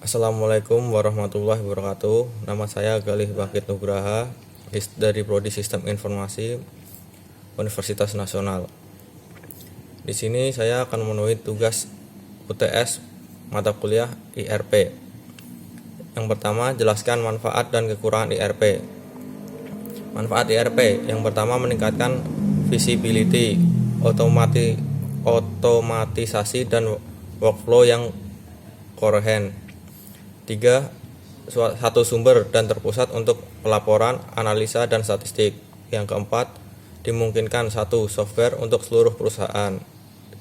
Assalamualaikum warahmatullahi wabarakatuh. Nama saya Galih Bakit Nugraha dari Prodi Sistem Informasi Universitas Nasional. Di sini saya akan memenuhi tugas UTS mata kuliah IRP. Yang pertama, jelaskan manfaat dan kekurangan IRP. Manfaat IRP yang pertama meningkatkan visibility, otomatisasi dan workflow yang koheren. 3. Satu sumber dan terpusat untuk pelaporan, analisa, dan statistik. Yang keempat, dimungkinkan satu software untuk seluruh perusahaan.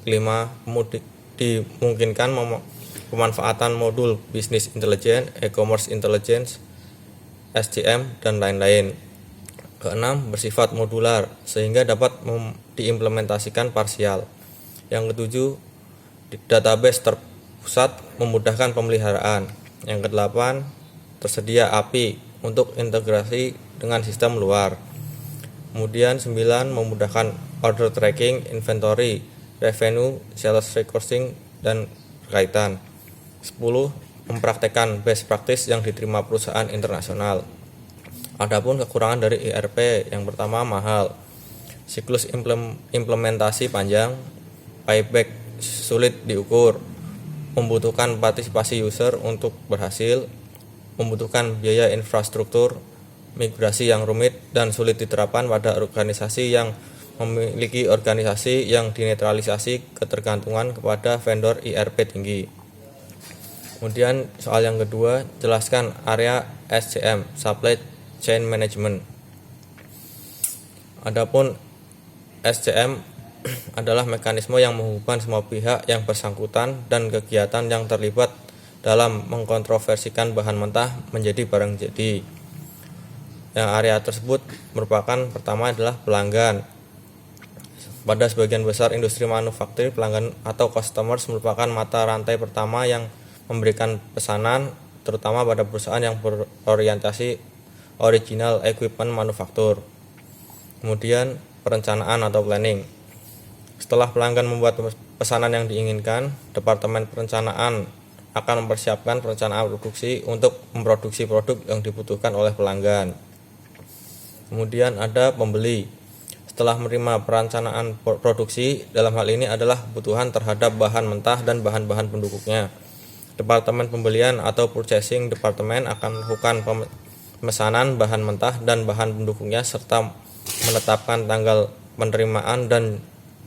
5. Dimungkinkan pemanfaatan modul Business Intelligence, E-commerce Intelligence, SCM, dan lain-lain. Keenam, bersifat modular sehingga dapat diimplementasikan parsial. Yang ketujuh, database terpusat memudahkan pemeliharaan. Yang kedelapan, tersedia API untuk integrasi dengan sistem luar. Kemudian 9, memudahkan order tracking, inventory, revenue, sales recording, dan berkaitan. 10, mempraktekkan best practice yang diterima perusahaan internasional. Adapun kekurangan dari IRP, yang pertama mahal, siklus implementasi panjang, payback sulit diukur, membutuhkan partisipasi user untuk berhasil, membutuhkan biaya infrastruktur, migrasi yang rumit dan sulit diterapkan pada organisasi yang memiliki organisasi yang dinetralisasi ketergantungan kepada vendor IRP tinggi. Kemudian soal yang kedua, jelaskan area SCM, Supply Chain Management. Adapun SCM adalah mekanisme yang menghubungkan semua pihak yang bersangkutan dan kegiatan yang terlibat dalam mengkontroversikan bahan mentah menjadi barang jadi. Yang area tersebut merupakan pertama adalah pelanggan. Pada sebagian besar industri manufaktur, pelanggan atau customers merupakan mata rantai pertama yang memberikan pesanan, terutama pada perusahaan yang berorientasi original equipment manufaktur. Kemudian perencanaan atau planning. Setelah pelanggan membuat pesanan yang diinginkan, Departemen Perencanaan akan mempersiapkan perencanaan produksi untuk memproduksi produk yang dibutuhkan oleh pelanggan. Kemudian ada pembeli. Setelah menerima perencanaan produksi, dalam hal ini adalah kebutuhan terhadap bahan mentah dan bahan-bahan pendukungnya. Departemen Pembelian atau Purchasing Department akan melakukan pemesanan bahan mentah dan bahan pendukungnya serta menetapkan tanggal penerimaan dan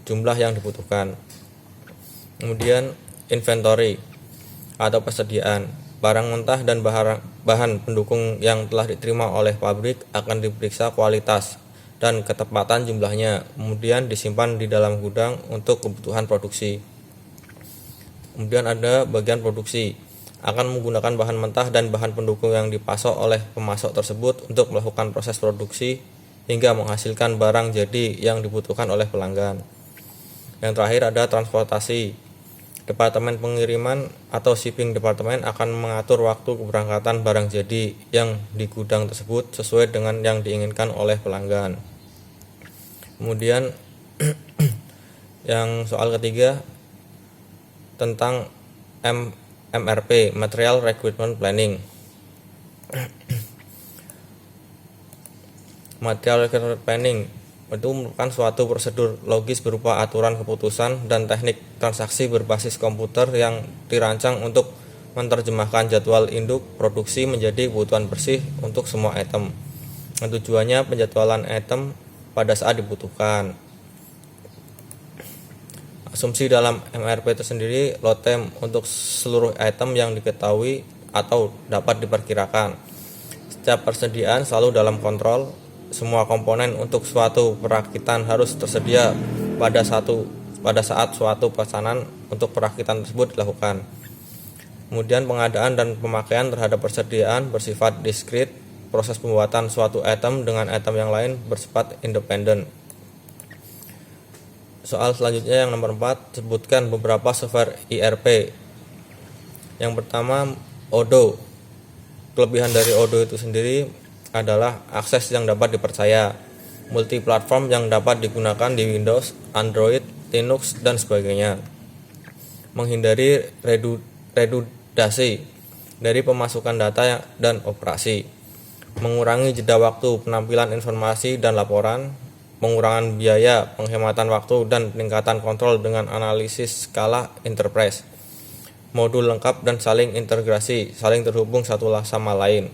jumlah yang dibutuhkan. Kemudian inventory atau persediaan. Barang mentah dan bahan pendukung yang telah diterima oleh pabrik akan diperiksa kualitas dan ketepatan jumlahnya, kemudian disimpan di dalam gudang untuk kebutuhan produksi. Kemudian ada bagian produksi. Akan menggunakan bahan mentah dan bahan pendukung yang dipasok oleh pemasok tersebut untuk melakukan proses produksi hingga menghasilkan barang jadi yang dibutuhkan oleh pelanggan. Yang terakhir ada transportasi. Departemen Pengiriman atau Shipping Department akan mengatur waktu keberangkatan barang jadi yang di gudang tersebut sesuai dengan yang diinginkan oleh pelanggan. Kemudian yang soal ketiga tentang MRP, Material Requirement Planning. Material Requirement Planning itu merupakan suatu prosedur logis berupa aturan keputusan dan teknik transaksi berbasis komputer yang dirancang untuk menerjemahkan jadwal induk produksi menjadi kebutuhan bersih untuk semua item. Tujuannya penjadwalan item pada saat dibutuhkan. Asumsi dalam MRP tersendiri load time untuk seluruh item yang diketahui atau dapat diperkirakan. Setiap persediaan selalu dalam kontrol. Semua komponen untuk suatu perakitan harus tersedia pada saat suatu pesanan untuk perakitan tersebut dilakukan. Kemudian pengadaan dan pemakaian terhadap persediaan bersifat diskrit. Proses pembuatan suatu item dengan item yang lain bersifat independen. Soal selanjutnya yang nomor 4, sebutkan beberapa software IRP. Yang pertama, Odoo. Kelebihan dari Odoo itu sendiri adalah akses yang dapat dipercaya, multi-platform yang dapat digunakan di Windows, Android, Linux, dan sebagainya. Menghindari redundasi. dari pemasukan data dan operasi, mengurangi jeda waktu penampilan informasi dan laporan, pengurangan biaya, penghematan waktu, dan peningkatan kontrol dengan analisis skala enterprise, modul lengkap dan saling integrasi, saling terhubung satu sama lain.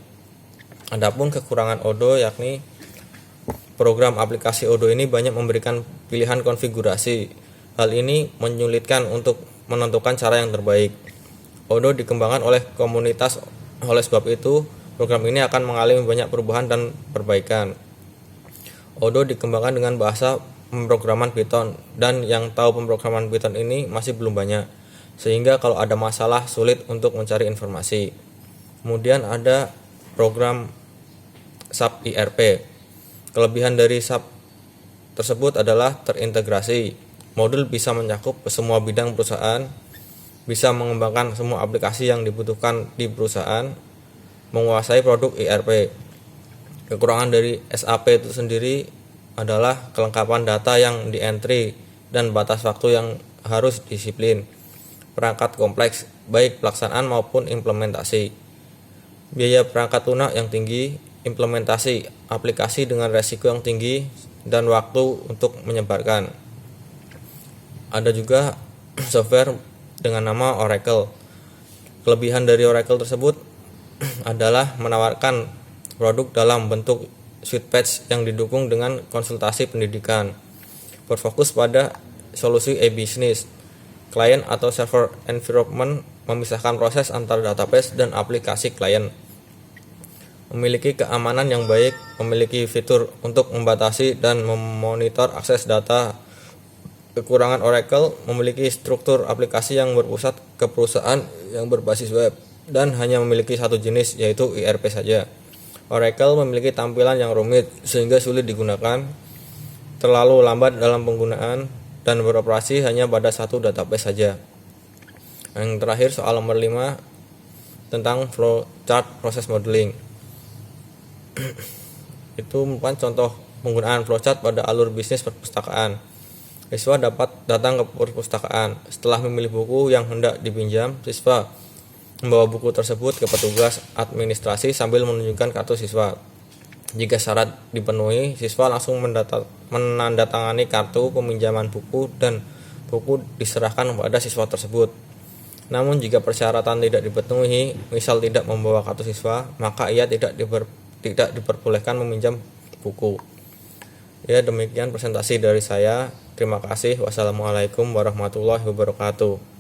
Adapun kekurangan Odoo yakni program aplikasi Odoo ini banyak memberikan pilihan konfigurasi. Hal ini menyulitkan untuk menentukan cara yang terbaik. Odoo dikembangkan oleh komunitas, oleh sebab itu program ini akan mengalami banyak perubahan dan perbaikan. Odoo dikembangkan dengan bahasa pemrograman Python, dan yang tahu pemrograman Python ini masih belum banyak, sehingga kalau ada masalah sulit untuk mencari informasi. Kemudian ada program SAP ERP. Kelebihan dari SAP tersebut adalah terintegrasi. Modul bisa mencakup semua bidang perusahaan, bisa mengembangkan semua aplikasi yang dibutuhkan di perusahaan, menguasai produk ERP. Kekurangan dari SAP itu sendiri adalah kelengkapan data yang di-entry dan batas waktu yang harus disiplin, perangkat kompleks, baik pelaksanaan maupun implementasi, biaya perangkat lunak yang tinggi, implementasi aplikasi dengan resiko yang tinggi, dan waktu untuk menyebarkan. Ada juga software dengan nama Oracle. Kelebihan dari Oracle tersebut adalah menawarkan produk dalam bentuk suite patch yang didukung dengan konsultasi pendidikan, berfokus pada solusi e-business, klien atau server environment, memisahkan proses antara database dan aplikasi klien, memiliki keamanan yang baik, memiliki fitur untuk membatasi dan memonitor akses data. Kekurangan Oracle memiliki struktur aplikasi yang berpusat ke perusahaan yang berbasis web dan hanya memiliki satu jenis, yaitu ERP saja. Oracle memiliki tampilan yang rumit sehingga sulit digunakan, terlalu lambat dalam penggunaan, dan beroperasi hanya pada satu database saja. Yang terakhir, soal nomor 5 tentang flowchart proses modeling. Itu merupakan contoh penggunaan flowchart pada alur bisnis perpustakaan. Siswa dapat datang ke perpustakaan. Setelah memilih buku yang hendak dipinjam, siswa membawa buku tersebut ke petugas administrasi sambil menunjukkan kartu siswa. Jika syarat dipenuhi, siswa langsung menandatangani kartu peminjaman buku dan buku diserahkan kepada siswa tersebut. Namun jika persyaratan tidak dipenuhi, misal tidak membawa kartu siswa, maka ia tidak diperbolehkan meminjam buku. Ya, demikian presentasi dari saya. Terima kasih. Wassalamualaikum warahmatullahi wabarakatuh.